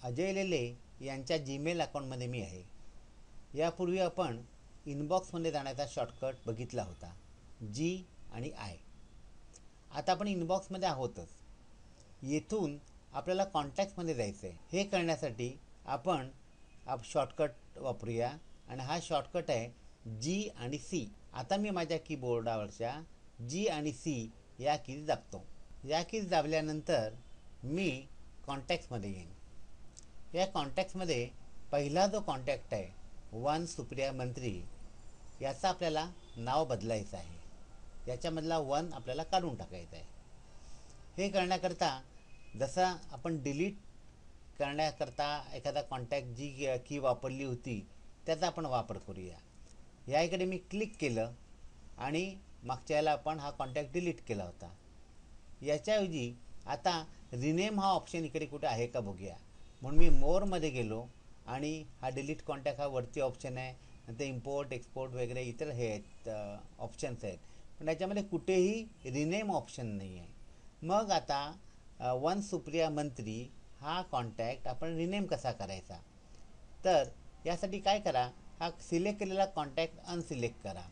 अजय लेले यांच्या जीमेल अकाउंटमध्ये मी आहे. यापूर्वी आपण इनबॉक्समध्ये जाण्याचा शॉर्टकट बघितला होता, जी आणि आय. आता आपण इनबॉक्समध्ये आहोतच. येथून आपल्याला कॉन्टॅक्ट्समध्ये जायचं आहे. हे करण्यासाठी आपण शॉर्टकट वापरूया आणि हा शॉर्टकट आहे जी आणि सी. आता मी माझ्या कीबोर्डावरच्या जी आणि सी या कीज दाबतो. या कीज दाबल्यानंतर मी कॉन्टॅक्ट्समध्ये येईन. या कॉन्टॅक्ट्समध्ये पहिला जो कॉन्टॅक्ट आहे वन सुप्रिया मंत्री, याचं आपल्याला नाव बदलायचं आहे. याच्यामधला वन आपल्याला काढून टाकायचं आहे. हे करण्याकरता जसा आपण डिलीट करण्याकरता एखादा कॉन्टॅक्ट जी की वापरली होती त्याचा आपण वापर करूया. या इकडे मी क्लिक केलं आणि मागच्या याला आपण हा कॉन्टॅक्ट डिलीट केला होता. याच्याऐवजी आता रिनेम हा ऑप्शन इकडे कुठे आहे का बघूया. म्हणून मी मोरमध्ये गेलो आणि हा डिलीट कॉन्टॅक्ट हा वरती ऑप्शन आहे. नंतर इम्पोर्ट एक्सपोर्ट वगैरे इतर हे आहेत ऑप्शन्स आहेत, पण याच्यामध्ये कुठेही रिनेम ऑप्शन नाही आहे. मग आता वन सुप्रिया मंत्री हा कॉन्टॅक्ट आपण रिनेम कसा करायचा, तर यासाठी काय करा, हा सिलेक्ट केलेला कॉन्टॅक्ट अनसिलेक्ट करा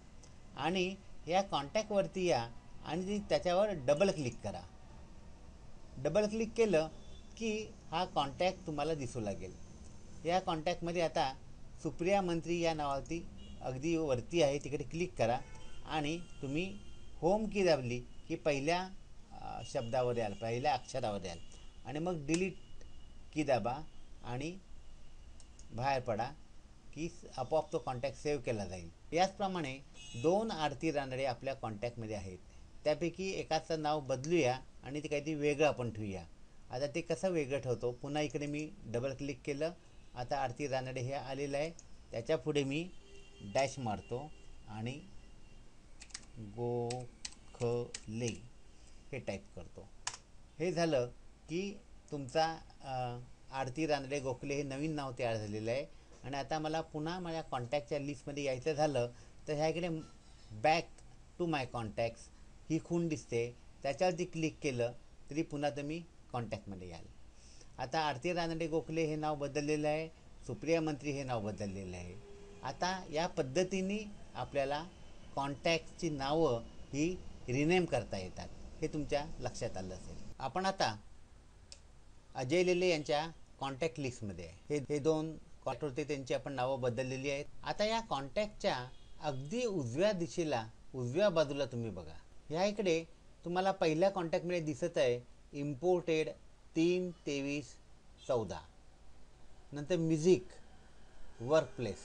आणि या कॉन्टॅक्टवरती या आणि त्याच्यावर डबल क्लिक करा. डबल क्लिक केलं की हा कॉन्टॅक्ट तुम्हाला दिसू लागेल. या कॉन्टॅक्टमध्ये आता सुप्रिया मंत्री या नावावरती अगदी वरती आहे, तिकडे क्लिक करा आणि तुम्ही होम की दाबली की पहिल्या शब्दावर याल, पहिल्या अक्षरावर याल आणि मग डिलीट की दाबा आणि बाहेर पडा की आपोआप तो कॉन्टॅक्ट सेव्ह केला जाईल. याचप्रमाणे दोन आरती रानडे आपल्या कॉन्टॅक्टमध्ये आहेत. त्यापैकी एकाचं नाव बदलूया आणि ते काहीतरी वेगळं आपण ठेवूया. आता ते कसं वेगळं ठेवतो, पुन्हा इकडे मी डबल क्लिक केलं. आता आरती रानडे हे आलेलं आहे. त्याच्या पुढे मी डॅश मारतो आणि गोखले हे टाईप करतो. हे झालं की तुमचा आरती रानडे गोखले हे नवीन नाव तयार झालेलं आहे. आणि आता मला पुन्हा माझ्या कॉन्टॅक्टच्या लिस्टमध्ये यायचं झालं तर ह्या इकडे बॅक टू माय कॉन्टॅक्ट्स ही खूण दिसते, त्याच्यावरती क्लिक केलं तरी पुन्हा तुम्ही कॉन्टॅक्टमध्ये याल. आता आरती रानडे गोखले हे नाव बदललेलं आहे, सुप्रिया मंत्री हे नाव बदललेलं आहे. आता या पद्धतीने आपल्याला कॉन्टॅक्टची नावं ही रिनेम करता येतात, हे तुमच्या लक्षात आलं असेल. आपण आता अजय लेले यांच्या कॉन्टॅक्ट लिस्टमध्ये आहे. हे दोन कॉन्टॅक्ट होते, त्यांची आपण नावं बदललेली आहेत. आता या कॉन्टॅक्टच्या अगदी उजव्या दिशेला उजव्या बाजूला तुम्ही बघा, ह्या इकडे तुम्हाला पहिल्या कॉन्टॅक्टमध्ये दिसत आहे इम्पोर्टेड 3-23-14, नंतर म्युझिक वर्कप्लेस.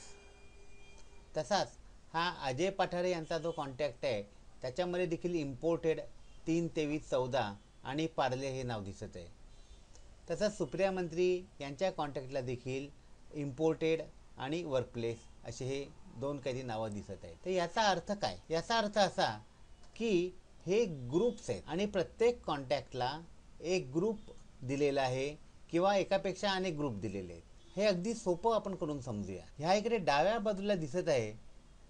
तसाच हा अजय पठारे यांचा जो कॉन्टॅक्ट आहे त्याच्यामध्ये देखील इम्पोर्टेड 3-23-14 आणि पार्ले हे नाव दिसत आहे. तसंच सुप्रिया मंत्री यांच्या कॉन्टॅक्टला देखील इम्पोर्टेड आणि वर्कप्लेस असे हे दोन काही नावं दिसत आहेत. तर याचा अर्थ काय, याचा अर्थ असा की हे ग्रुप्स आहेत आणि प्रत्येक कॉन्टॅक्टला एक ग्रुप दिलेला आहे किंवा एकापेक्षा अनेक ग्रुप दिलेले आहेत. हे अगदी सोपं आपण करून समजूया. ह्या इकडे डाव्या बाजूला दिसत आहे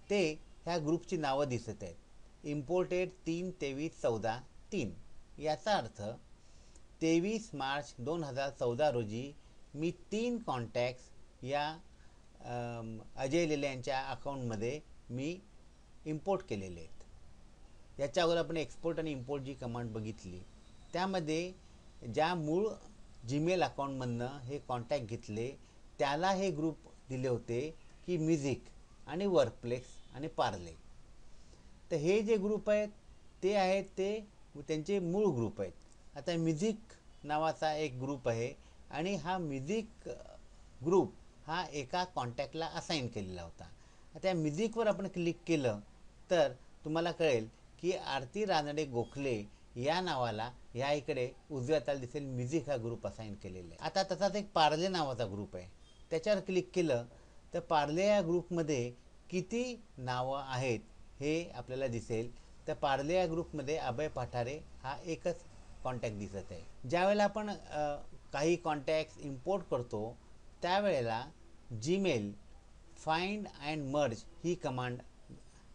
ते ह्या ग्रुपची नावं दिसत आहेत. इम्पोर्टेड 3-23-14-3. याचा अर्थ 23 मार्च 2014 रोजी मी 3 कॉन्टॅक्ट्स या अजय लेले यांच्या अकाउंटमध्ये मी इम्पोर्ट केलेले आहेत. याच्या अगोदर आपण एक्सपोर्ट आणि इम्पोर्ट जी कमांड बघितली त्यामध्ये ज्या मूळ जीमेल अकाउंटमधनं हे कॉन्टॅक्ट घेतले त्याला हे ग्रुप दिले होते की म्युझिक आणि वर्कप्लेस आणि पार्ले. तर हे जे ग्रुप आहेत ते आहेत ते त्यांचे मूळ ग्रुप आहेत. आता म्युझिक नावाचा एक ग्रुप आहे आणि हा म्युझिक ग्रुप हा एका कॉन्टॅक्टला असाइन केलेला होता. आता या म्युझिकवर आपण क्लिक केलं तर तुम्हाला कळेल की आरती रानडे गोखले या नावाला या इकडे उजव्या हाताला दिसेल म्युझिक हा ग्रुप असाइन केलेला आहे. आता तसाच एक पार्ले नावाचा ग्रुप आहे, त्याच्यावर क्लिक केलं तर पार्ले या ग्रुपमध्ये किती नावं आहेत हे आपल्याला दिसेल. तर पार्ले या ग्रुपमध्ये अभय पठारे हा एकच कॉन्टॅक्ट दिसत आहे. ज्यावेळेला आपण काही कॉन्टॅक्ट्स इम्पोर्ट करतो त्यावेळेला जीमेल फाइंड अँड मर्ज ही कमांड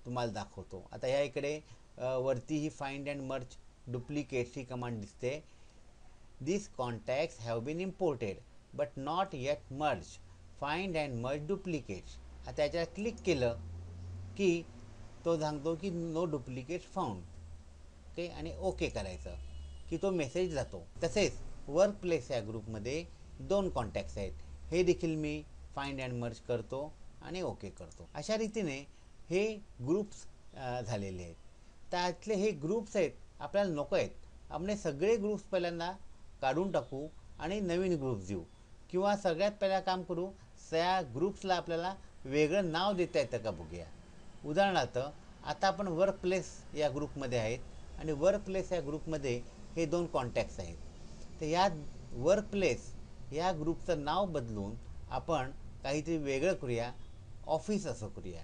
तुम्हाला दाखवतो. आता ह्या इकडे वरती ही फाइंड अँड मर्ज डुप्लिकेट्स ही कमांड दिसते. This contacts have been imported but not yet merge, find and merge duplicates. आता याच्यावर क्लिक केलं की तो सांगतो की नो डुप्लिकेट्स फाउंड. ओके, आणि ओके करायचं की तो मेसेज जातो. तसेच वर्क प्लेस या ग्रुपमध्ये 2 कॉन्टॅक्ट्स आहेत, हे देखील मी फाइंड अँड मर्ज करतो आणि ओके करतो. अशा रीतीने हे ग्रुप्स झालेले आहेत. त्यातले हे ग्रुप्स आहेत आपल्याला नको आहेत, आपण सगळे ग्रुप्स पहिल्यांदा काढून टाकू आणि नवीन ग्रुप्स देऊ, किंवा सगळ्यात पहिला काम करू, त्या ग्रुप्सला आपल्याला वेगळं नाव देता येतं का बघूया. उदाहरणार्थ आता आपण वर्क प्लेस या ग्रुपमध्ये आहेत आणि वर्क प्लेस या ग्रुपमध्ये हे 2 कॉन्टॅक्ट्स आहेत. तर या वर्क प्लेस या ग्रुपचं नाव बदलून आपण काहीतरी वेगळं करूया, ऑफिस असं करूया.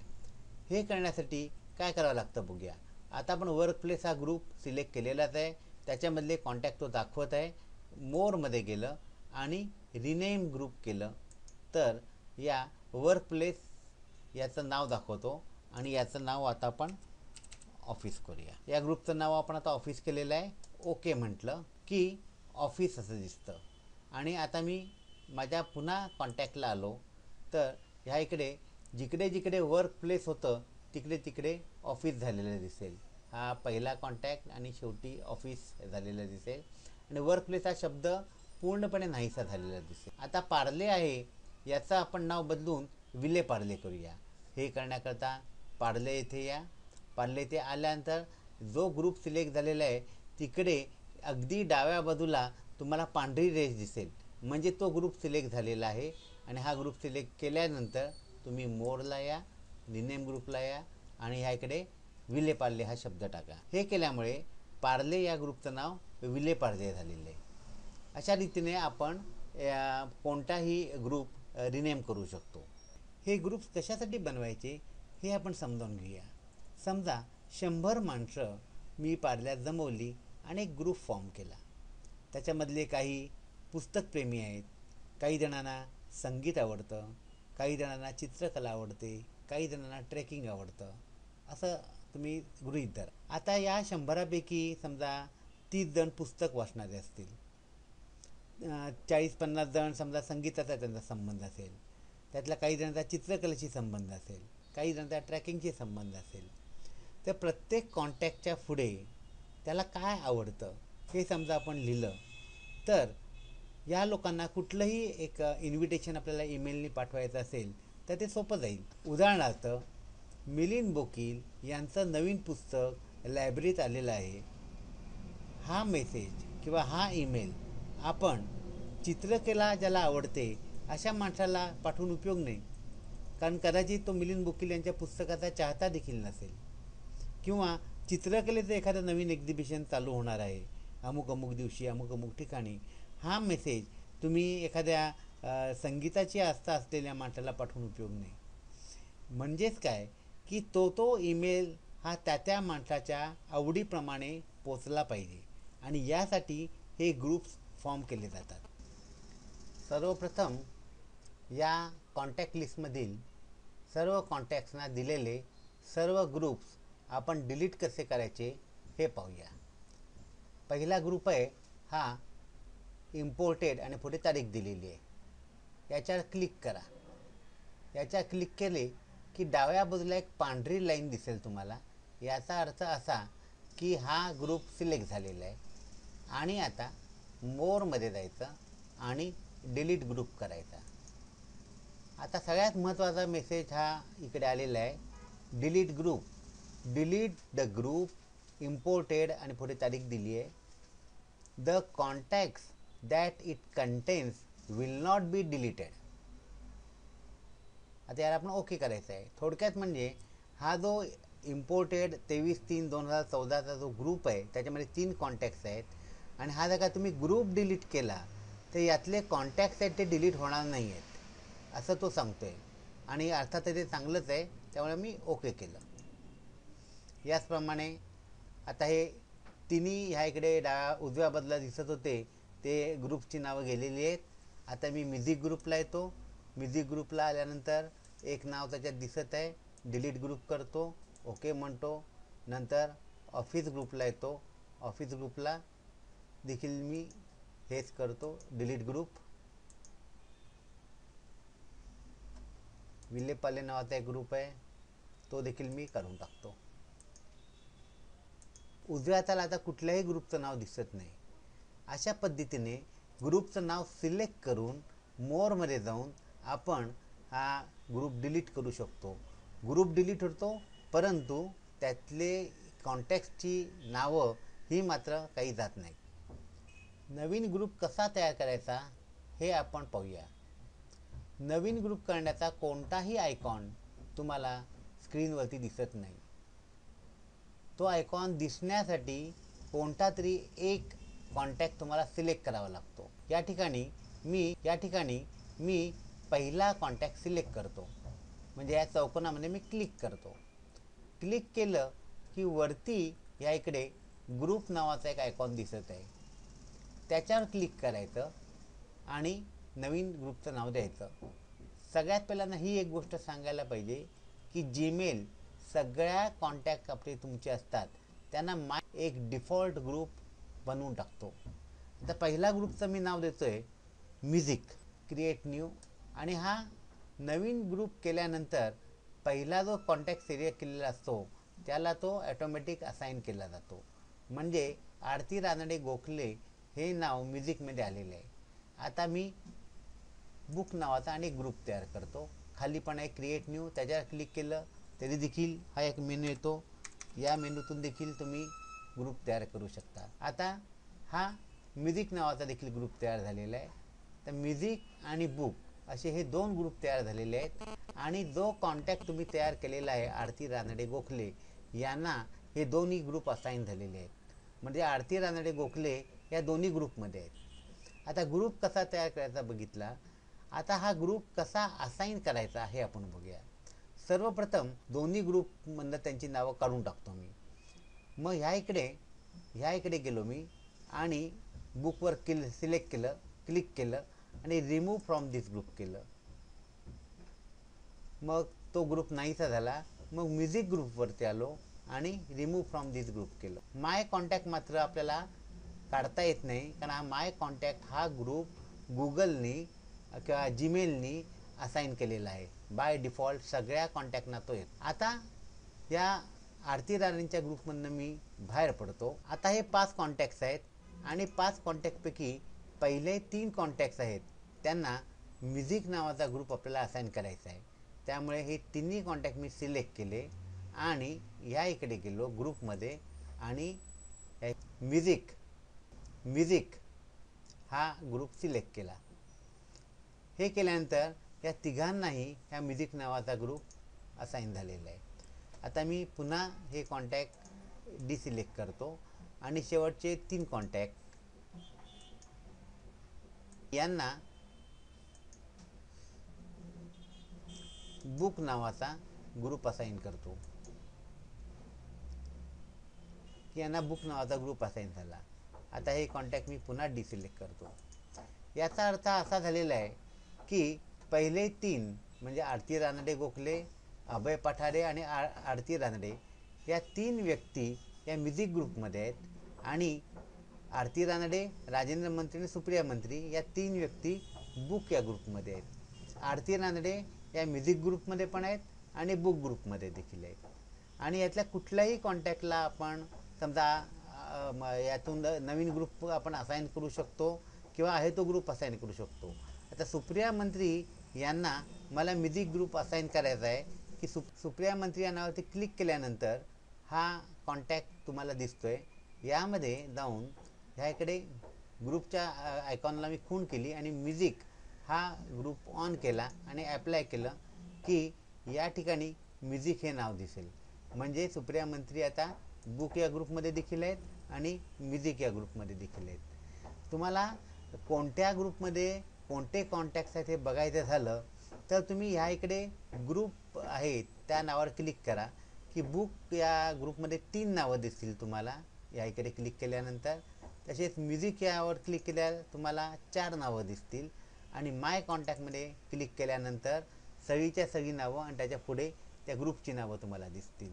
हे करण्यासाठी काय करावं लागतं बघूया. आता आपण वर्क प्लेस हा ग्रुप सिलेक्ट केलेलाच आहे, त्याच्यामधले कॉन्टॅक्ट तो दाखवत आहे. मोरमध्ये गेलं आणि रिनेम ग्रुप केलं तर या वर्क प्लेस याचं नाव दाखवतो आणि याचं नाव आता आपण ऑफिस करूया. या ग्रुपचं नाव आपण आता ऑफिस केलेलं आहे. ओके म्हटलं की ऑफिस असं दिसतं. आणि आता मी माझ्या पुन्हा कॉन्टॅक्टला आलो तर ह्या इकडे जिकडे जिकडे वर्क प्लेस होतं तिकडे तिकडे ऑफिस झालेलं दिसेल. हा पहिला कॉन्टॅक्ट आणि शेवटी ऑफिस झालेलं दिसेल आणि वर्क प्लेस हा शब्द पूर्णपणे नाहीसा झालेला दिसेल. आता पार्ले आहे याचं आपण नाव बदलून विले पार्ले करूया. हे करण्याकरता पार्ले येथे या. पार्ले येथे आल्यानंतर जो ग्रुप सिलेक्ट झालेला आहे तिकडे अगदी डाव्या बाजूला तुम्हाला पांढरी रेष दिसेल, म्हणजे तो ग्रुप सिलेक्ट झालेला आहे. आणि हा ग्रुप सिलेक्ट केल्यानंतर तुम्ही मोरला या, रिनेम ग्रुपला या आणि ह्या इकडे विले पार्ले हा शब्द टाका. हे केल्यामुळे पार्ले या ग्रुपचं नाव विले पार्ले झालेलं आहे. अशा रीतीने आपण कोणताही ग्रुप रिनेम करू शकतो. हे ग्रुप्स कशासाठी बनवायचे हे आपण समजावून घेऊया. समजा 100 माणसं मी पार्ल्यात जमवली आणि एक ग्रुप फॉर्म केला. त्याच्यामधले काही पुस्तकप्रेमी आहेत, काही जणांना संगीत आवडतं, काही जणांना चित्रकला आवडते, काही जणांना ट्रेकिंग आवडतं, असं तुम्ही गृहीत धरा. आता या 100पैकी समजा 30 जण पुस्तक वाचणारे असतील, 40-50 जण समजा संगीताचा त्यांचा संबंध असेल, त्यातल्या काही जणांचा चित्रकलेशी संबंध असेल, काही जणांचा ट्रॅकिंगशी संबंध असेल. तर प्रत्येक कॉन्टॅक्टच्या पुढे त्याला काय आवडतं हे समजा आपण लिहिलं तर या लोकांना कुठलंही एक इन्व्हिटेशन आपल्याला ईमेलनी पाठवायचं असेल तर ते सोपं जाईल. उदाहरणार्थ मिलिंद बोकील यांचं नवीन पुस्तक लायब्ररीत आलेलं आहे. हा मेसेज किंवा हा ईमेल आपण चित्रकला ज्याला आवडते अशा माणसाला पाठवून उपयोग नाही, कारण कदाचित तो मिलिंद बोकील यांच्या पुस्तकाचा चाहता देखील नसेल. किंवा चित्रकलेचं एखादं नवीन एक्झिबिशन चालू होणार आहे अमुक अमुक दिवशी अमुक अमुक ठिकाणी, हा मेसेज तुम्ही एखाद्या संगीताची आस्था असलेल्या माणसाला पाठवून उपयोग नाही. म्हणजेच काय की तो ईमेल हा त्या माणसाच्या आवडीप्रमाणे पोचला पाहिजे आणि यासाठी हे ग्रुप्स फॉर्म केले जातात. सर्वप्रथम या कॉन्टॅक्ट लिस्टमधील सर्व कॉन्टॅक्ट्सना दिलेले सर्व ग्रुप्स आपण डिलीट कसे करायचे हे पाहूया. पहिला ग्रुप आहे हा इम्पोर्टेड आणि पुढे तारीख दिलेली आहे. याच्यावर क्लिक करा. याच्यावर क्लिक केले की डाव्या बाजूला एक पांढरी लाईन दिसेल तुम्हाला. याचा अर्थ असा की हा ग्रुप सिलेक्ट झालेला आहे. आणि आता मोरमध्ये जायचं आणि डिलीट ग्रुप करायचा. आता सगळ्यात महत्त्वाचा मेसेज हा इकडे आलेला आहे, delete group. Delete the group imported आणि पुढे तारीख दिली आहे. The contacts that it contains will not be deleted. आता याला आपण ओके करायचं आहे. थोडक्यात म्हणजे हा जो इम्पोर्टेड 23/3/2014चा जो ग्रुप आहे त्याच्यामध्ये 3 कॉन्टॅक्ट्स आहेत आणि हा जर का तुम्ही ग्रुप डिलीट केला तर यातले कॉन्टॅक्ट्स आहेत ते डिलीट होणार नाही आहेत असं तो सांगतो आहे. आणि अर्थात ते चांगलंच आहे, त्यामुळे मी ओके केलं. याचप्रमाणे आता हे तिन्ही ह्या इकडे उजव्या बाजूला दिसत होते ते ग्रुपची नावं गेलेली आहेत. आता मी म्युझिक ग्रुपला येतो. म्युझिक ग्रुपला आल्यानंतर एक नाव त्याच्यात दिसत आहे, डिलीट ग्रुप करतो, ओके म्हणतो. नंतर ऑफिस ग्रुपला येतो. ऑफिस ग्रुपला देखील मी हेच करतो, डिलीट ग्रुप. विलेपार्ले नावाचा एक ग्रुप आहे, तो देखील मी काढून टाकतो. उजव्या हाताला आता कुठल्याही ग्रुपचं नाव दिसत नाही. अशा पद्धतीने ग्रुपचं नाव सिलेक्ट करून मोरमध्ये जाऊन आपण हा ग्रुप डिलीट करू शकतो. ग्रुप डिलीट होतो, परंतु त्यातले कॉन्टॅक्टची नावं ही मात्र काही जात नाही. नवीन ग्रुप कसा तयार करायचा हे आपण पाहूया. नवीन ग्रुप करण्याचा कोणताही आयकॉन तुम्हाला स्क्रीनवरती दिसत नाही. तो आयकॉन दिसण्यासाठी कोणता तरी एक कॉन्टॅक्ट तुम्हाला सिलेक्ट करावा लागतो. या ठिकाणी मी पहिला कॉन्टॅक्ट सिलेक्ट करतो, म्हणजे या चौकोनामध्ये मी क्लिक करतो. क्लिक केलं की वरती या इकडे ग्रुप नावाचा एक आयकॉन दिसत आहे, त्याच्यावर क्लिक करायचं आणि नवीन ग्रुपचं नाव द्यायचं. सगळ्यात पहिल्यांदा ही एक गोष्ट सांगायला पाहिजे की जीमेल सगळ्या कॉन्टॅक्ट आपले तुमचे असतात त्यांना एक डिफॉल्ट ग्रुप बनवून टाकतो. आता पहिला ग्रुपचं मी नाव देतो आहे म्युझिक, क्रिएट न्यू. आणि हा नवीन ग्रुप केल्यानंतर पहिला जो कॉन्टॅक्ट सिलेक्ट केलेला असतो त्याला तो ॲटोमॅटिक असाइन केला जातो. म्हणजे आरती रानडे गोखले हे नाव म्युझिकमध्ये आलेले आहे. आता मी बुक नावाचा आणि ग्रुप तयार करतो. खाली पण आहे क्रिएट न्यू, त्याच्यावर क्लिक केलं तरी देखील हा एक मेनू येतो. या मेनूतून देखील तुम्ही ग्रुप तयार करू शकता. आता हा म्युझिक नावाचा देखील ग्रुप तयार झालेला आहे. तर म्युझिक आणि बुक असे हे दोन ग्रुप तयार झालेले आहेत. आणि जो कॉन्टॅक्ट तुम्ही तयार केलेला आहे आरती रानडे गोखले यांना हे दोन्ही ग्रुप असाइन झालेले आहेत. म्हणजे आरती रानडे गोखले या दोन्ही ग्रुपमध्ये आहेत. आता ग्रुप कसा तयार करायचा बघितला. आता हा ग्रुप कसा असाइन करायचा हे आपण बघूया. सर्वप्रथम दोन्ही ग्रुपमधनं त्यांची नावं काढून टाकतो मी. मग ह्या इकडे गेलो मी आणि बुकवर सिलेक्ट केलं, क्लिक केलं आणि रिमूव्ह फ्रॉम दिस ग्रुप केलं. मग तो ग्रुप नाहीसा झाला. मग म्युझिक ग्रुपवरती आलो आणि रिमूव्ह फ्रॉम दिस ग्रुप केलं. माय कॉन्टॅक्ट मात्र आपल्याला काढता येत नाही, कारण हा माय कॉन्टॅक्ट हा ग्रुप गुगलनी किंवा जीमेलनी असाइन केलेला आहे. बाय डिफॉल्ट सगळ्या कॉन्टॅक्टना तो येतो. आता या आरती राणेंच्या ग्रुपमधनं मी बाहेर पडतो. आता हे 5 कॉन्टॅक्ट्स आहेत आणि 5 कॉन्टॅक्टपैकी पहिले 3 कॉन्टॅक्ट्स आहेत त्यांना म्युझिक नावाचा ग्रुप आपल्याला असाइन करायचा आहे. त्यामुळे हे तिन्ही कॉन्टॅक्ट मी सिलेक्ट केले आणि ह्या इकडे गेलो ग्रुपमध्ये आणि म्युझिक हा ग्रुप सिलेक्ट केला. हे केल्यानंतर या तिघांनाही ह्या म्युझिक नावाचा ग्रुप असाइन झालेला आहे. आता मी पुन्हा हे कॉन्टॅक्ट डिसिलेक्ट करतो आणि शेवटचे 3 कॉन्टॅक्ट यांना बुक नावाचा ग्रुप असाइन करतो. यांना बुक नावाचा ग्रुप असाइन झाला. आता हे कॉन्टॅक्ट मी पुन्हा डिसिलेक्ट करतो. याचा अर्थ असा झालेला आहे की पहिले 3 म्हणजे आरती रानडे गोखले, अभय पठारे आणि आरती रानडे या 3 व्यक्ती या म्युझिक ग्रुपमध्ये आहेत आणि आरती रानडे, राजेंद्र मंत्री आणि सुप्रिया मंत्री या 3 व्यक्ती बुक या ग्रुपमध्ये आहेत. आरती रानडे या म्युझिक ग्रुपमध्ये पण आहेत आणि बुक ग्रुपमध्ये देखील आहेत. आणि यातल्या कुठल्याही कॉन्टॅक्टला आपण समजा यातून नवीन ग्रुप आपण असाइन करू शकतो किंवा आहे तो ग्रुप असाइन करू शकतो. आता सुप्रिया मंत्री यांना मला म्युझिक ग्रुप असाइन करायचा आहे की सुप्रिया मंत्री या नावावरती क्लिक केल्यानंतर हा कॉन्टॅक्ट तुम्हाला दिसतोय. यामध्ये जाऊन ह्या इकडे ग्रुपच्या आयकॉनला मी खूण केली आणि म्युझिक हा ग्रुप ऑन केला आणि ॲप्लाय केलं की या ठिकाणी म्युझिक हे नाव दिसेल. म्हणजे सुप्रिया मंत्री आता बुक या ग्रुपमध्ये देखील आहेत आणि म्युझिक या ग्रुपमध्ये देखील आहेत. तुम्हाला कोणत्या ग्रुपमध्ये कोणते कॉन्टॅक्ट्स आहेत हे बघायचं झालं तर तुम्ही ह्या इकडे ग्रुप आहेत त्या नावावर क्लिक करा की बुक या ग्रुपमध्ये 3 नावं दिसतील तुम्हाला या इकडे क्लिक केल्यानंतर. तसेच म्युझिक यावर क्लिक केल्यावर तुम्हाला 4 नावं दिसतील आणि माय कॉन्टॅक्टमध्ये क्लिक केल्यानंतर सगळीच्या सगळी नावं आणि त्याच्या पुढे त्या ग्रुपची नावं तुम्हाला दिसतील.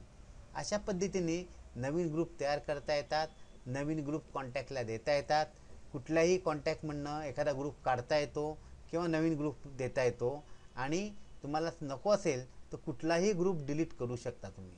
अशा पद्धतीने नवीन ग्रुप तयार करता येतात, नवीन ग्रुप कॉन्टॅक्टला देता येतात. कुठल्याही कॉन्टॅक्टमधनं एखादा ग्रुप काढता येतो किंवा नवीन ग्रुप देता येतो आणि तुम्हाला नको असेल तर कुठलाही ग्रुप डिलीट करू शकता तुम्ही.